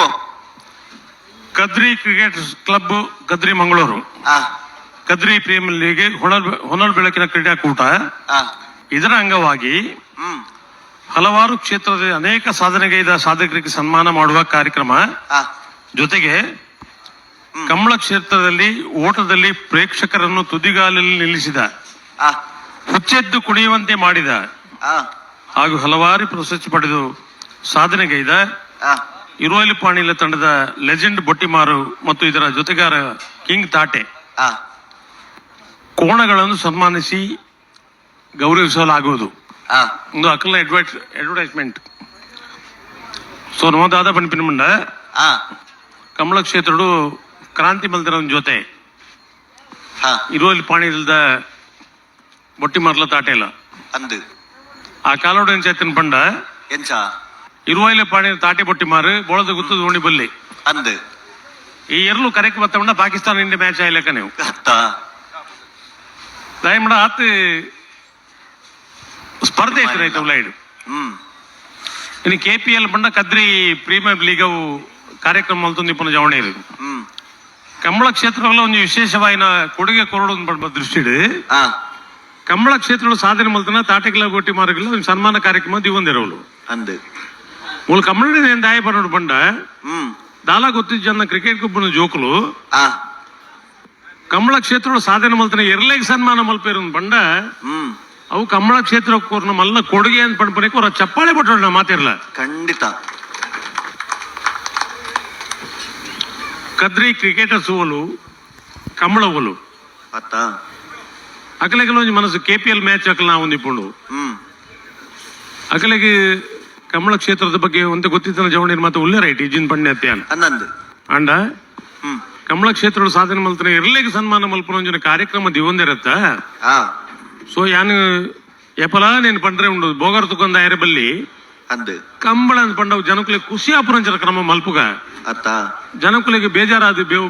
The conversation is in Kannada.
ಓ Kadri cricket club Kadri Mangaluru, Kadri premier league ಹೊನಲ್ ಬೆಳಕಿನ ಕ್ರೀಡಾಕೂಟ. ಇದರ ಅಂಗವಾಗಿ ಹಲವಾರು ಕ್ಷೇತ್ರದಲ್ಲಿ ಅನೇಕ ಸಾಧನೆಗೈದ ಸಾಧಕರಿಗೆ ಸನ್ಮಾನ ಮಾಡುವ ಕಾರ್ಯಕ್ರಮ ಜೊತೆಗೆ ಕಂಬಳ ಕ್ಷೇತ್ರದಲ್ಲಿ ಓಟದಲ್ಲಿ ಪ್ರೇಕ್ಷಕರನ್ನು ತುದಿಗಾಲಲ್ಲಿ ನಿಲ್ಲಿಸಿದ, ಹುಚ್ಚೆದ್ದು ಕುಣಿಯುವಂತೆ ಮಾಡಿದ ಹಾಗೂ ಹಲವಾರು ಪ್ರಶಸ್ತಿ ಪಡೆದು ಸಾಧನೆಗೈದ ಇರೋಲಿ ಪಾಣಿಲ ತಂಡದ ಲೆಜೆಂಡ್ ಬೊಟ್ಟಿಮಾರು ಮತ್ತು ಇದರ ಜೊತೆಗಾರ ಕಿಂಗ್ ತಾಟೆ ಕೋಣಗಳನ್ನು ಸನ್ಮಾನಿಸಿ ಗೌರವಿಸಲಾಗುವುದು. ಒಂದು ಅಕಲ್ನ ಅಡ್ವರ್ಟೈಸ್ಮೆಂಟ್ ಸೊ ನಮ್ಮದಾದ ಪಣಿಪಿನ ಮುಂಡ ಕಂಬಳ ಕ್ಷೇತ್ರಡು ಕ್ರಾಂತಿ ಮಲ್ದಿನ ಜೊತೆ ಇರುವಲ್ಲಿ ಪಾಣಿ ಇಲ್ದ ಬೊಟ್ಟಿ ಮಾರ್ಲ ತಾಟೆಲ್ಲ ಅಂದು ಆ ಕಾಲೋಡು ಎಂಚೆತ್ತಿನ ಪಂಡ ಎಂಚ ಇರುವಲ್ಲಿ ಪಾಣಿ ತಾಟೆ ಬೊಟ್ಟಿ ಮಾರು ಬೋಳದ ಗುತ್ತು ದೋಣಿ ಬಲ್ಲಿ ಅಂದು ಈ ಎರಲು ಕರೆಕ್ಟ್ ಬತ್ತಕೊಂಡ ಪಾಕಿಸ್ತಾನ ಇಂಡಿಯಾ ಮ್ಯಾಚ್ ಆಯ್ಲಕ್ಕ ನೀವು ದಯಮಾಡ ಆತ್ ಸ್ಪರ್ಧೆ ಐತಿ ರೈತ ಉಲಾಯ್ಡು ಇನ್ನು KPL ಬಂಡ ಕದ್ರಿ ಪ್ರೀಮಿಯರ್ ಲೀಗ್ ಅವು ಕಾರ್ಯಕ್ರಮ ಮಲ್ತೊಂದು ಇಪ್ಪನ ಜವಣೆ ಇರು ಕಂಬಳ ಕ್ಷೇತ್ರಗಳ ಒಂದು ವಿಶೇಷವಾಯಿನ ಕೊಡುಗೆ ಕೊರಡು ದೃಷ್ಟಿಡು ಕಂಬಳ ಕ್ಷೇತ್ರ ಸಾಧನೆ ಮಲ್ತನ ತಾಟೆಗಳ ಗೊಟ್ಟಿ ಮಾರ್ಗಲ್ಲ ಒಂದು ಸನ್ಮಾನ ಕಾರ್ಯಕ್ರಮ ದಿವಂದಿರವಳು ಅಂದು ಮೂಲ ಕಂಬಳ ದಾಯ ಬರೋಡು ಬಂಡ ದಾಲ ಗೊತ್ತಿದ್ದ ಜನ ಕ್ರಿಕೆಟ್ ಕುಬ್ಬನ ಜೋಕುಲು ಕಂಬಳ ಕ್ಷೇತ್ರ ಸಾಧನೆ ಮಲ್ತನ ಎರಲೇಗ್ ಸನ್ಮಾನ ಮಲ್ಪೇರು ಬಂಡ ಅವು ಕಂಬಳ ಕ್ಷೇತ್ರ ಮಲ್ಲ ಕೊಡುಗೆ ಅಂತ ಪಡ್ಪನಕ್ಕೆ ಅವ್ರ ಚಪ್ಪಾಳೆ ಪಟ್ಟೋಣ ನಾ ಮಾತಿರಲ್ಲ ಖಂಡಿತ ಕದ್ರಿ ಕ್ರಿಕೆಟರ್ಸ್ ಓಲು ಕಂಬಳ ಓಲು ಅಕಲೆಗೆ ಒಂದು ಮನಸ್ಸು KPL ಮ್ಯಾಚ್ ಅಕಲ್ ನಾ ಹೊಂದಿಕೊಂಡು ಅಕಲೆಗೆ ಕಂಬಳ ಕ್ಷೇತ್ರದ ಬಗ್ಗೆ ಒಂದು ಗೊತ್ತಿದ್ದ ಜವಣಿರ್ ಮಾತು ಉಳ್ಳೆ ರೈಟ್ ಈಜಿನ ಪಣ್ಯ ಅತ್ಯಾನ ಅಂಡ ಕಂಬಳ ಕ್ಷೇತ್ರ ಸಾಧನೆ ಮಲ್ತನ ಇರ್ಲೇಗೆ ಸನ್ಮಾನ ಮಲ್ಪನ ಕಾರ್ಯಕ್ರಮ ದಿವಂದಿರತ್ತ ಸೊ ಯಾನು ಎಪಲ ನೀನು ಪಂಡ್ರೆ ಉಂಡು ಬೋಗರ್ ತುಕೊಂದ ಆಯ್ರೆ ಬಲ್ಲಿ ಕಂಬಳ ಅಂತ ಪಂಡವು ಜನಕುಲಿಗೆ ಖುಷಿ ಅಪರಂಚರ ಕ್ರಮ ಮಲ್ಪುಗ ಜನಕುಲಿಗೆ ಬೇಜಾರಾದ ಬೇವು